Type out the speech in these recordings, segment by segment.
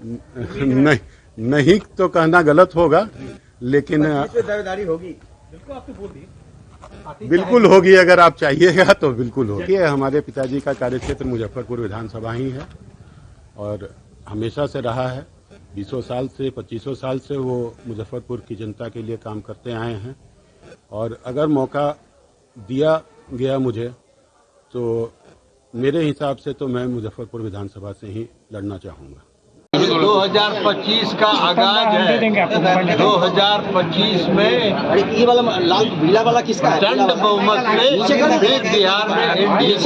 नहीं, नहीं तो कहना गलत होगा, लेकिन दावेदारी होगी। बिल्कुल होगी। अगर आप चाहिएगा तो बिल्कुल होगी। हमारे पिताजी का कार्यक्षेत्र मुजफ्फरपुर विधानसभा ही है और हमेशा से रहा है। 20 साल से 25 साल से वो मुजफ्फरपुर की जनता के लिए काम करते आए हैं और अगर मौका दिया गया मुझे तो मेरे हिसाब से तो मैं मुजफ्फरपुर विधानसभा से ही लड़ना चाहूँगा। 2025 का आगाज है। 2025 में ये वाला लाल पीला वाला किसका है? प्रचंड बहुमत से बिहार में एनडीए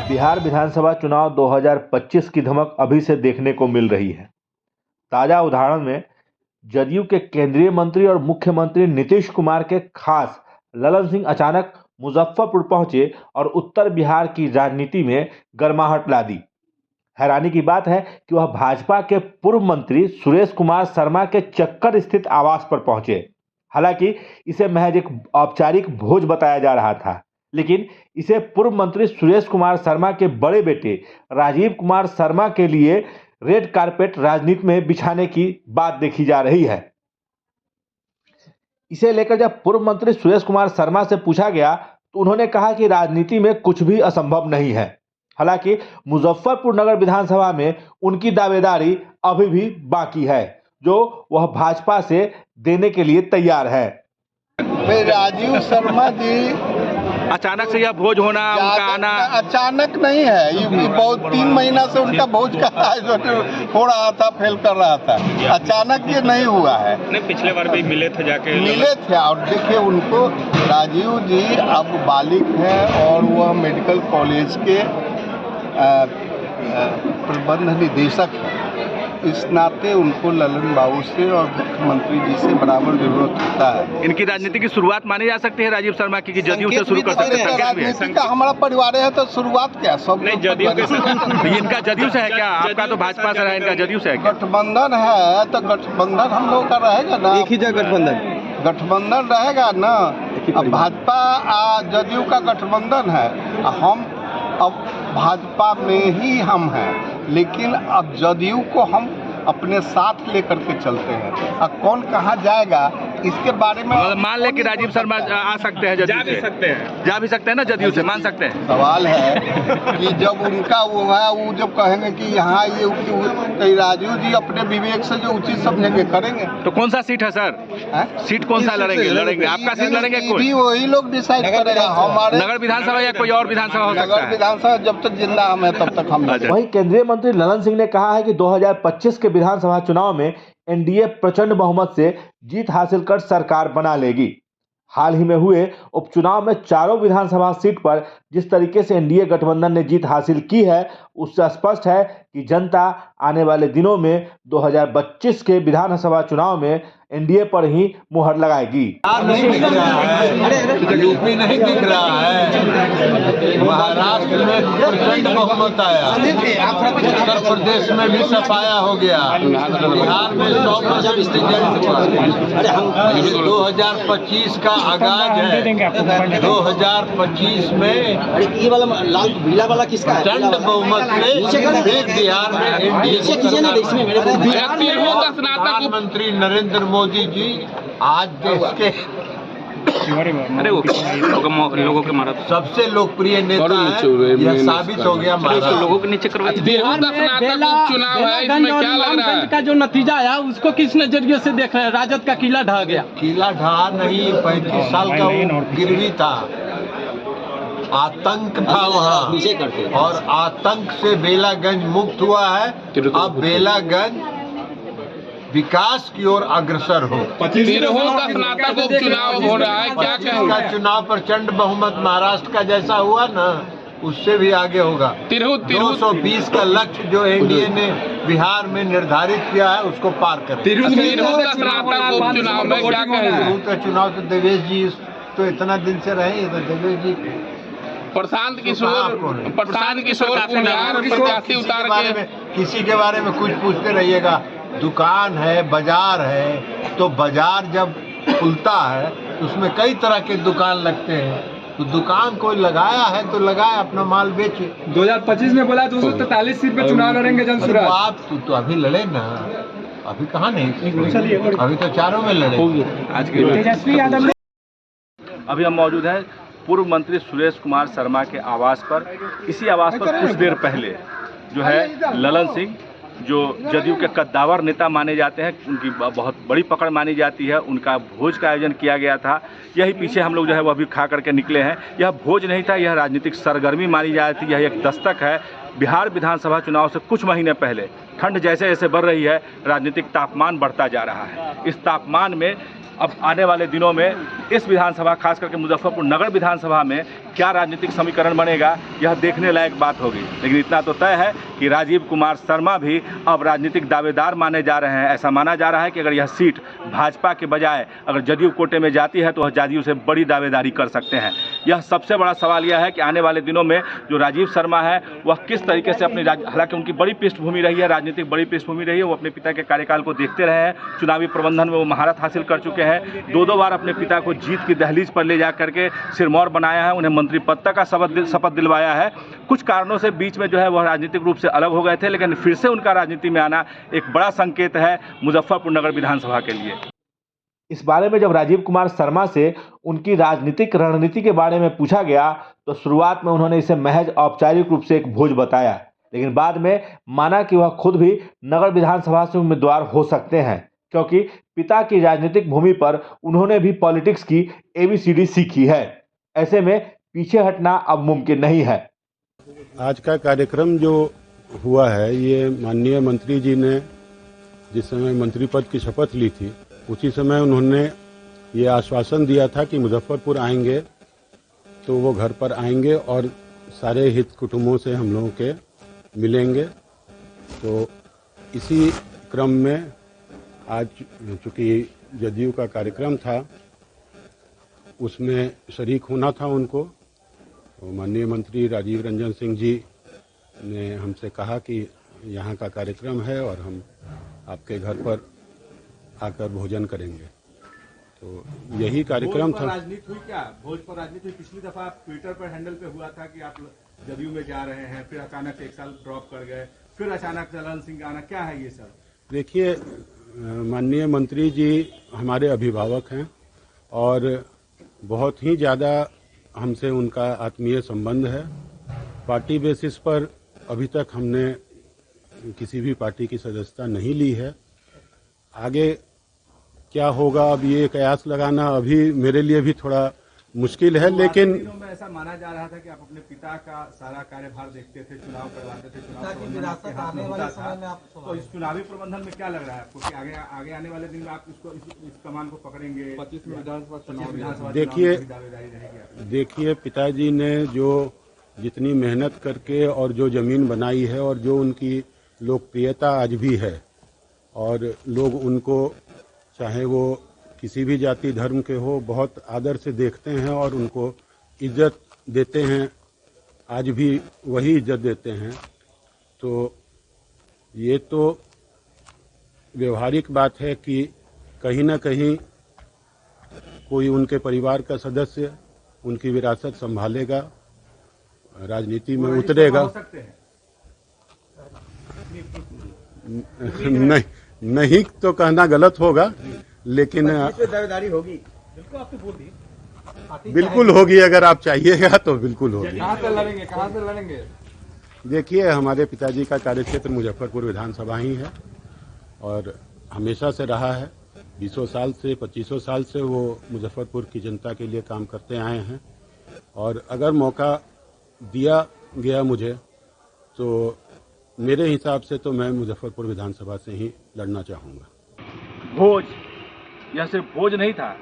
बिहार विधानसभा चुनाव 2025 की धमक अभी से देखने को मिल रही है। ताजा उदाहरण में जदयू के केंद्रीय मंत्री और मुख्यमंत्री नीतीश कुमार के खास ललन सिंह अचानक मुजफ्फरपुर पहुंचे और उत्तर बिहार की राजनीति में गर्माहट ला दी। हैरानी की बात है कि वह भाजपा के पूर्व मंत्री सुरेश कुमार शर्मा के चक्कर स्थित आवास पर पहुंचे। हालांकि इसे महज एक औपचारिक भोज बताया जा रहा था, लेकिन इसे पूर्व मंत्री सुरेश कुमार शर्मा के बड़े बेटे राजीव कुमार शर्मा के लिए रेड कारपेट राजनीति में बिछाने की बात देखी जा रही है। इसे लेकर जब पूर्व मंत्री सुरेश कुमार शर्मा से पूछा गया तो उन्होंने कहा कि राजनीति में कुछ भी असंभव नहीं है। हालांकि मुजफ्फरपुर नगर विधानसभा में उनकी दावेदारी अभी भी बाकी है, जो वह भाजपा से देने के लिए तैयार है। राजीव शर्मा जी अचानक से यह भोज होना, उनका आना अचानक नहीं है। ये बहुत 3 महीना से उनका भोज का आयोजन हो रहा था, फेल कर रहा था। अचानक ये नहीं हुआ है। नहीं, पिछले बार भी मिले थे, जाके मिले थे। और देखिए उनको, राजीव जी अब बालिग हैं और वह मेडिकल कॉलेज के प्रबंध निदेशक हैं। इस नाते उनको ललन बाबू से और मुख्यमंत्री जी से बराबर जरूरत होता है। इनकी राजनीति की शुरुआत मानी जा सकती है राजीव शर्मा की, कि जदयू से शुरू कर सकते हैं। राजनीति का हमारा परिवार है तो शुरुआत क्या सब नहीं, जदयू के इनका जदयू से है क्या? आपका तो भाजपा से रहा, इनका जदयू से है क्या? गठबंधन है तो गठबंधन हम लोग का रहेगा ना। एक ही जगह गठबंधन रहेगा ना। अब भाजपा जदयू का गठबंधन है, हम अब भाजपा में ही हम हैं, लेकिन अब जदयू को हम अपने साथ लेकर के चलते हैं। अब कौन कहाँ जाएगा इसके बारे में मान ले कि राजीव शर्मा आ सकते हैं, जदयू से जा भी सकते हैं ना, जदयू से मान सकते हैं। सवाल है कि जब उनका वो है, वो जब कहेंगे कि यहाँ ये तो राजीव जी अपने विवेक से जो उचित समझेंगे करेंगे। तो कौन सा सीट है सर? सीट कौन सा लड़ेंगे? आपका सीट लड़ेंगे? कोई वही लोग डिसाइड करेगा। हमारे नगर विधानसभा या कोई और विधानसभा हो सकता है? नगर विधानसभा जब तक जिंदा हम है तब तक हम। वहीं केंद्रीय मंत्री ललन सिंह ने कहा है कि 2025 के विधानसभा चुनाव में एनडीए प्रचंड बहुमत से जीत हासिल कर सरकार बना लेगी। हाल ही में हुए उपचुनाव में चारों विधानसभा सीट पर जिस तरीके से एनडीए गठबंधन ने जीत हासिल की है, उससे स्पष्ट है कि जनता आने वाले दिनों में 2025 के विधानसभा चुनाव में एनडीए पर ही मुहर लगाएगी। नहीं दिख रहा है, यूपी नहीं दिख रहा है, महाराष्ट्र में प्रचंड बहुमत आया, उत्तर प्रदेश में भी सफाया हो गया, बिहार में 100% रिजल्ट हुआ। 2025 का आगाज है। 2025 में ये वाला लाल पीला वाला किसका है? प्रचंड बहुमत से बिहार में एनडीए प्रधानमंत्री नरेंद्र मोदी जी आज देश के लोगों के मारा सबसे लोकप्रिय नेता है। यह साबित हो गया। लोगों के नीचे करवा चुनाव है, इसमें क्या लग रहा है? का जो नतीजा है उसको किस नजरिए से देख रहे हैं? राजद का किला ढह गया। किला ढहा नहीं, 35 साल का गिरवी था, आतंक था वहाँ, और आतंक से बेलागंज मुक्त हुआ है। अब बेलागंज विकास की ओर अग्रसर हो। का स्नातक उपचुनाव हो रहा है, क्या कहेंगे? चुनाव प्रचंड बहुमत महाराष्ट्र का जैसा हुआ ना, उससे भी आगे होगा। 220 का लक्ष्य जो एनडीए ने बिहार में निर्धारित किया है उसको पार करें। का चुनाव तो देवेश जी तो इतना दिन से रहे, तो देवेश जी प्रशांत किशोर प्रत्याशी उतार के किसी के बारे में कुछ पूछते रहिएगा। दुकान है, बाजार है, तो बाजार जब खुलता है तो उसमें कई तरह के दुकान लगते हैं। तो दुकान कोई लगाया है तो लगाए, अपना माल बेचे। 2025 में बोला 243 सीट पे चुनाव लड़ेंगे जनसुराज। आप तो अभी लड़े ना, अभी कहाँ नहीं, अभी तो चारों में लड़े। तेजस्वी यादव अभी हम मौजूद हैं पूर्व मंत्री सुरेश कुमार शर्मा के आवास पर। इसी आवास पर कुछ देर पहले जो है ललन सिंह, जो जदयू के कद्दावर नेता माने जाते हैं, उनकी बहुत बड़ी पकड़ मानी जाती है, उनका भोज का आयोजन किया गया था। यही पीछे हम लोग जो है वो अभी खा करके निकले हैं। यह भोज नहीं था, यह राजनीतिक सरगर्मी मानी जाती है। यह एक दस्तक है। बिहार विधानसभा चुनाव से कुछ महीने पहले ठंड जैसे जैसे बढ़ रही है, राजनीतिक तापमान बढ़ता जा रहा है। इस तापमान में अब आने वाले दिनों में इस विधानसभा, खास करके मुजफ्फरपुर नगर विधानसभा में क्या राजनीतिक समीकरण बनेगा, यह देखने लायक बात होगी। लेकिन इतना तो तय है कि राजीव कुमार शर्मा भी अब राजनीतिक दावेदार माने जा रहे हैं। ऐसा माना जा रहा है कि अगर यह सीट भाजपा के बजाय अगर जदयू कोटे में जाती है तो वह जदयू से बड़ी दावेदारी कर सकते हैं। यह सबसे बड़ा सवाल यह है कि आने वाले दिनों में जो राजीव शर्मा है वह किस तरीके से अपनी, हालांकि उनकी बड़ी पृष्ठभूमि रही है, राजनीतिक बड़ी पृष्ठभूमि रही है, वो अपने पिता के कार्यकाल को देखते रहे हैं, चुनावी प्रबंधन में वो महारत हासिल कर चुके हैं। दो बार अपने पिता को जीत की दहलीज पर ले जा करके सिरमौर बनाया है, उन्हें मंत्री पद तक का शपथ दिलवाया है। कुछ कारणों से बीच में जो है वह राजनीतिक रूप से अलग हो गए थे, लेकिन फिर से उनका राजनीति में आना एक बड़ा संकेत है मुजफ्फरपुर नगर विधानसभा के लिए। इस बारे में जब राजीव कुमार शर्मा से उनकी राजनीतिक रणनीति के बारे में पूछा गया तो शुरुआत में उन्होंने इसे महज औपचारिक रूप से एक भोज बताया, लेकिन बाद में माना कि वह खुद भी नगर विधानसभा से उम्मीदवार हो सकते हैं, क्योंकि पिता की राजनीतिक भूमि पर उन्होंने भी पॉलिटिक्स की ABCD सीखी है। ऐसे में पीछे हटना अब मुमकिन नहीं है। आज का कार्यक्रम जो हुआ है, ये माननीय मंत्री जी ने जिस समय मंत्री पद की शपथ ली थी, उसी समय उन्होंने ये आश्वासन दिया था कि मुजफ्फरपुर आएंगे तो वो घर पर आएंगे और सारे हित कुटुंबों से हम लोगों के मिलेंगे। तो इसी क्रम में आज चूँकि जदयू का कार्यक्रम था, उसमें शरीक होना था उनको। तो माननीय मंत्री राजीव रंजन सिंह जी ने हमसे कहा कि यहाँ का कार्यक्रम है और हम आपके घर पर आकर भोजन करेंगे। तो यही कार्यक्रम था। राजनीति हुई क्या? भोज पर राजनीति हुई। पिछली दफा ट्विटर पर हैंडल पे हुआ था कि आप जदयू में जा रहे हैं, फिर अचानक एक साल ड्रॉप कर गए, फिर अचानक ललन सिंह आना, क्या है ये सब? देखिए, माननीय मंत्री जी हमारे अभिभावक हैं और बहुत ही ज़्यादा हमसे उनका आत्मीय संबंध है। पार्टी बेसिस पर अभी तक हमने किसी भी पार्टी की सदस्यता नहीं ली है। आगे क्या होगा, अब ये कयास लगाना अभी मेरे लिए भी थोड़ा मुश्किल है। लेकिन दिनों में ऐसा माना जा रहा था कि आप अपने पिता का सारा कार्यभार देखते थे, चुनाव करवाते थे, चुनाव तो इस चुनावी प्रबंधन में क्या लग रहा है आपको कि आगे आने वाले दिन में आप इस कमान को पकड़ेंगे? 25 में विधानसभा चुनाव। देखिए पिताजी ने जो जितनी मेहनत करके और जो जमीन बनाई है और जो उनकी लोकप्रियता आज भी है, और लोग उनको चाहे वो किसी भी जाति धर्म के हो बहुत आदर से देखते हैं और उनको इज्जत देते हैं, आज भी वही इज्जत देते हैं। तो ये तो व्यवहारिक बात है कि कहीं ना कहीं कोई उनके परिवार का सदस्य उनकी विरासत संभालेगा, राजनीति में उतरेगा। नहीं तो कहना गलत होगा, लेकिन दावेदारी होगी। बिल्कुल होगी। अगर आप चाहिएगा तो बिल्कुल होगी। कहाँ से लड़ेंगे? देखिए, हमारे पिताजी का कार्यक्षेत्र मुजफ्फरपुर विधानसभा ही है और हमेशा से रहा है। 20 साल से 25 साल से वो मुजफ्फरपुर की जनता के लिए काम करते आए हैं और अगर मौका दिया गया मुझे तो मेरे हिसाब से तो मैं मुजफ्फरपुर विधानसभा से ही लड़ना चाहूँगा। भोज, यह सिर्फ भोज नहीं था।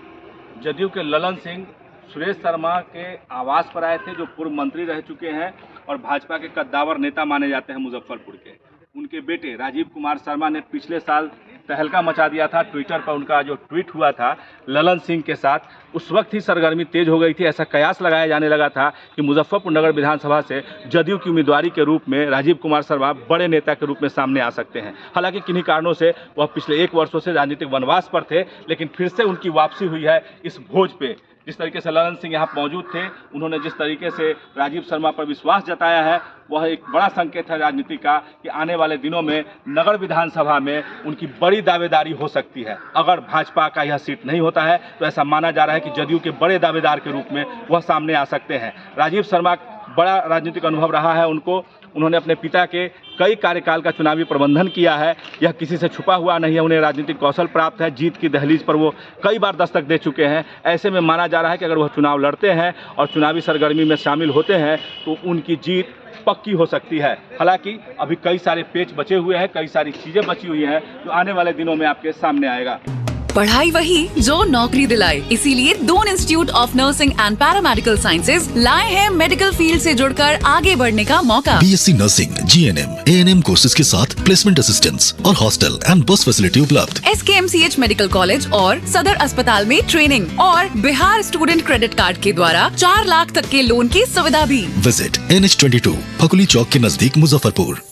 जदयू के ललन सिंह सुरेश शर्मा के आवास पर आए थे, जो पूर्व मंत्री रह चुके हैं और भाजपा के कद्दावर नेता माने जाते हैं मुजफ्फरपुर के। उनके बेटे राजीव कुमार शर्मा ने पिछले साल तहलका मचा दिया था। ट्विटर पर उनका जो ट्वीट हुआ था ललन सिंह के साथ, उस वक्त ही सरगर्मी तेज हो गई थी। ऐसा कयास लगाया जाने लगा था कि मुजफ्फरपुर नगर विधानसभा से जदयू की उम्मीदवारी के रूप में राजीव कुमार शर्मा बड़े नेता के रूप में सामने आ सकते हैं। हालांकि किन्हीं कारणों से वह पिछले 1 वर्षों से राजनीतिक वनवास पर थे, लेकिन फिर से उनकी वापसी हुई है इस भोज पे, जिस तरीके से ललन सिंह यहाँ मौजूद थे, उन्होंने जिस तरीके से राजीव शर्मा पर विश्वास जताया है, वह एक बड़ा संकेत है राजनीति का कि आने वाले दिनों में नगर विधानसभा में उनकी बड़ी दावेदारी हो सकती है। अगर भाजपा का यह सीट नहीं होता है तो ऐसा माना जा रहा है कि जदयू के बड़े दावेदार के रूप में वह सामने आ सकते हैं। राजीव शर्मा बड़ा राजनीतिक अनुभव रहा है उन्होंने अपने पिता के कई कार्यकाल का चुनावी प्रबंधन किया है। यह किसी से छुपा हुआ नहीं है, उन्हें राजनीतिक कौशल प्राप्त है। जीत की दहलीज पर वो कई बार दस्तक दे चुके हैं। ऐसे में माना जा रहा है कि अगर वह चुनाव लड़ते हैं और चुनावी सरगर्मी में शामिल होते हैं तो उनकी जीत पक्की हो सकती है। हालांकि अभी कई सारे पेच बचे हुए हैं, कई सारी चीजें बची हुई हैं जो आने वाले दिनों में आपके सामने आएगा। पढ़ाई वही जो नौकरी दिलाए, इसीलिए Doon institute of nursing and paramedical sciences लाए हैं मेडिकल फील्ड से जुड़कर आगे बढ़ने का मौका। BSc nursing, GNM, ANM courses के साथ प्लेसमेंट असिस्टेंस और हॉस्टल एंड बस फैसिलिटी उपलब्ध। SKMCH मेडिकल कॉलेज और सदर अस्पताल में ट्रेनिंग और बिहार स्टूडेंट क्रेडिट कार्ड के द्वारा 4 लाख तक के लोन की सुविधा भी। विजिट NH22 फकुली चौक के नजदीक मुजफ्फरपुर।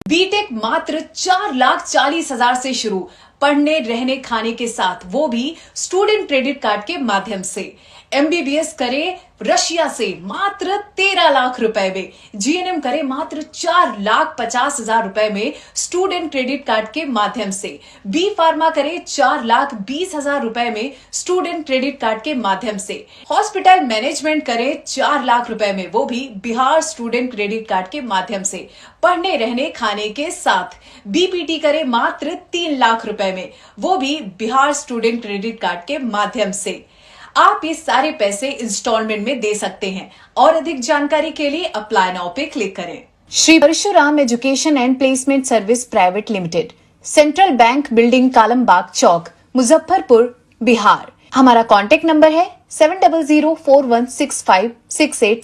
बीटेक मात्र 4,40,000 से शुरू, पढ़ने रहने खाने के साथ, वो भी स्टूडेंट क्रेडिट कार्ड के माध्यम से। MBBS करे रशिया से मात्र 13 लाख रुपए में, GNM करे मात्र 4,50,000 रुपए में स्टूडेंट क्रेडिट कार्ड के माध्यम से, B फार्मा करे 4,20,000 रुपए में स्टूडेंट क्रेडिट कार्ड के माध्यम से, हॉस्पिटल मैनेजमेंट करे 4 लाख रुपए में, वो भी बिहार स्टूडेंट क्रेडिट कार्ड के माध्यम से, पढ़ने रहने खाने के साथ। BPT करे मात्र 3 लाख रुपए में, वो भी बिहार स्टूडेंट क्रेडिट कार्ड के माध्यम से। आप ये सारे पैसे इंस्टॉलमेंट में दे सकते हैं और अधिक जानकारी के लिए अप्लाई नाउ पे क्लिक करें। Shri Parshuram education and placement service private limited, central bank building, Kalambagh Chowk, Muzaffarpur, Bihar. हमारा कॉन्टेक्ट नंबर है 7004165687।